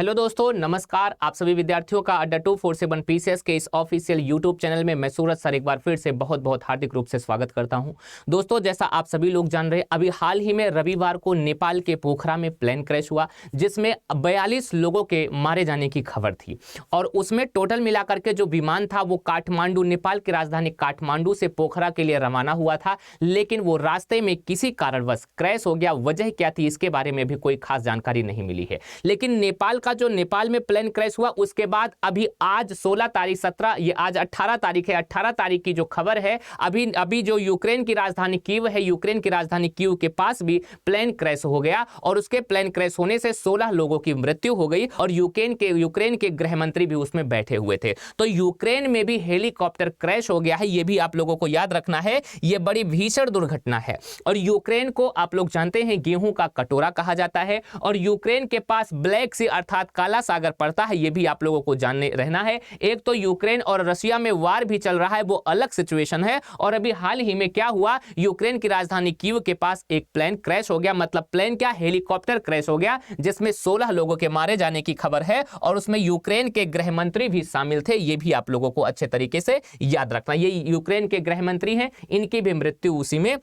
Hello दोस्तों, नमस्कार। आप सभी विद्यार्थियों का अड्डा 247 पीसीएस के इस ऑफिशियल यूट्यूब चैनल में मैं सूरज सर एक बार फिर से बहुत बहुत हार्दिक रूप से स्वागत करता हूं। दोस्तों, जैसा आप सभी लोग जान रहे हैं, अभी हाल ही में रविवार को नेपाल के पोखरा में प्लेन क्रैश हुआ जिसमें 42 लोगों के मारे जाने की खबर थी और उसमें टोटल मिलाकर के जो विमान था वो काठमांडू, नेपाल की राजधानी काठमांडू से पोखरा के लिए रवाना हुआ था, लेकिन वो रास्ते में किसी कारणवश क्रैश हो गया। वजह क्या थी इसके बारे में भी कोई खास जानकारी नहीं मिली है। लेकिन नेपाल में प्लेन क्रैश हुआ उसके बाद अभी आज 16 तारीख 17 ये आज 18 तारीख है। 18 तारीख की जो खबर है, अभी जो यूक्रेन की राजधानी कीव है, यूक्रेन की राजधानी कीव के पास भी प्लेन क्रैश हो गया और उसके प्लेन क्रैश होने से 16 लोगों की मृत्यु हो गई और यूक्रेन के गृह मंत्री भी उसमें बैठे हुए थे। तो यूक्रेन में भी हेलीकॉप्टर क्रैश हो गया है, यह भी आप लोगों को याद रखना है। यह बड़ी भीषण दुर्घटना है और यूक्रेन को आप लोग जानते हैं गेहूं का कटोरा कहा जाता है और यूक्रेन के पास ब्लैक सी अर्थात काला सागर पड़ता है, यह भी आप लोगों को जानने रहना है। एक तो यूक्रेन और रशिया में वार भी चल रहा है, वो अलग सिचुएशन है। और अभी हाल ही में क्या हुआ, यूक्रेन की राजधानी कीव के पास एक प्लेन क्रैश हो गया, मतलब प्लेन क्या, हेलीकॉप्टर क्रैश हो गया जिसमें 16 लोगों के मारे जाने की खबर है और उसमें यूक्रेन के गृह मंत्री भी शामिल थे। यह भी आप लोगों को अच्छे तरीके से याद रखना। ये यूक्रेन के गृह मंत्री हैं, इनकी भी मृत्यु उसी में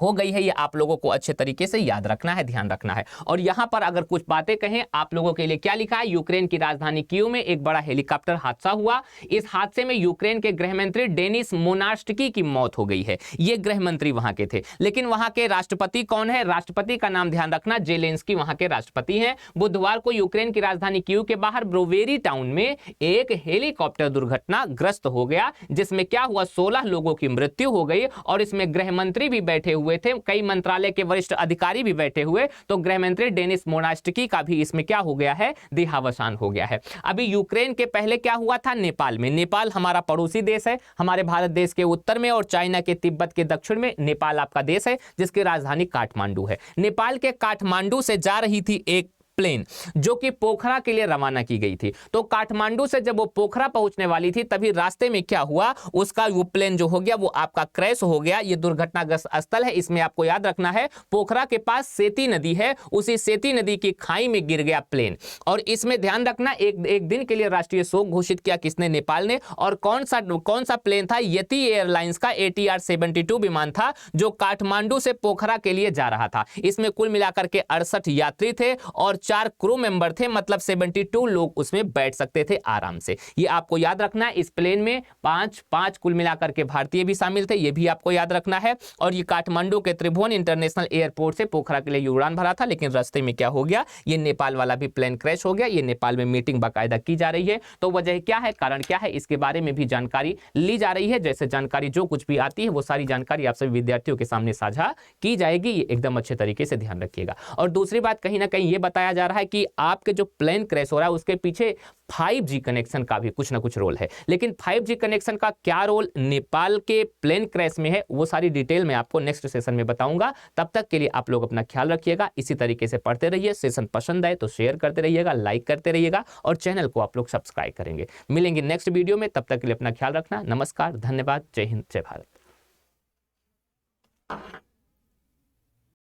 हो गई है। ये आप लोगों को अच्छे तरीके से याद रखना है, ध्यान रखना है। और यहां पर अगर कुछ बातें कहें आप लोगों के लिए, क्या लिखा है, यूक्रेन की राजधानी कीव में एक बड़ा हेलीकॉप्टर हादसा हुआ। इस हादसे में यूक्रेन के गृह मंत्री डेनिस मोनास्टकी की मौत हो गई है। ये गृह मंत्री वहां के थे, लेकिन वहां के राष्ट्रपति कौन है, राष्ट्रपति का नाम ध्यान रखना, जेलेंस्की वहां के राष्ट्रपति हैं। बुधवार को यूक्रेन की राजधानी कीव के बाहर ब्रोवेरी टाउन में एक हेलीकॉप्टर दुर्घटना ग्रस्त हो गया जिसमें क्या हुआ, 16 लोगों की मृत्यु हो गई और इसमें गृह मंत्री भी बैठे हुए थे, कई मंत्रालय के वरिष्ठ अधिकारी भी बैठे हुए। तो गृह मंत्री डेनिस मोनास्टकी का भी इसमें क्या हो गया है, देहावसान हो गया है। अभी यूक्रेन के पहले क्या हुआ था, नेपाल में। नेपाल हमारा पड़ोसी देश है, हमारे भारत देश के उत्तर में और चाइना के तिब्बत के दक्षिण में नेपाल आपका देश है जिसकी राजधानी काठमांडू है। नेपाल के काठमांडू से जा रही थी एक प्लेन जो कि पोखरा के लिए रवाना की गई थी। तो काठमांडू से जब वो पोखरा पहुंचने वाली थी तभी रास्ते में क्या हुआ, उसका वो प्लेन जो हो गया वो आपका क्रैश हो गया। ये दुर्घटनाग्रस्त स्थल है, इसमें आपको याद रखना है पोखरा के पास सेती नदी है, उसी सेती नदी की खाई में गिर गया प्लेन। और इसमें ध्यान रखना एक दिन के लिए राष्ट्रीय शोक घोषित किया किसने, नेपाल ने। और कौन सा प्लेन था, यति एयरलाइंस का ATR 72 विमान था जो काठमांडू से पोखरा के लिए जा रहा था। इसमें कुल मिलाकर के 68 यात्री थे और 4 क्रू मेंबर थे, मतलब 72 लोग उसमें बैठ सकते थे आराम से। ये आपको याद रखना है। इस प्लेन में पांच कुल मिलाकर के भारतीय भी शामिल थे, ये भी आपको याद रखना है। और ये काठमांडू के त्रिभुवन इंटरनेशनल एयरपोर्ट से पोखरा के लिए उड़ान भरा था, लेकिन रास्ते में क्या हो गया, ये नेपाल वाला भी प्लेन क्रैश हो गया। ये नेपाल में मीटिंग बाकायदा की जा रही है, तो वजह क्या है, कारण क्या है, इसके बारे में भी जानकारी ली जा रही है। जैसे जानकारी जो कुछ भी आती है वो सारी जानकारी आप सभी विद्यार्थियों के सामने साझा की जाएगी, ये एकदम अच्छे तरीके से ध्यान रखिएगा। और दूसरी बात, कहीं ना कहीं ये बताया जा रहा है कि आपके जो प्लेन क्रैश हो रहा है उसके पीछे 5G कनेक्शन का भी कुछ ना कुछ रोल है। लेकिन 5G कनेक्शन का क्या रोल नेपाल के प्लेन क्रैश में है वो सारी डिटेल में आपको नेक्स्ट सेशन में बताऊंगा। तब तक के लिए आप लोग अपना ख्याल रखिएगा, इसी तरीके से पढ़ते रहिए। सेशन पसंद आए तो शेयर करते रहिएगा, लाइक करते रहिएगा और चैनल को आप लोग सब्सक्राइब करेंगे। मिलेंगे नेक्स्ट वीडियो में, तब तक के लिए अपना ख्याल रखना। नमस्कार, धन्यवाद, जय हिंद, जय भारत।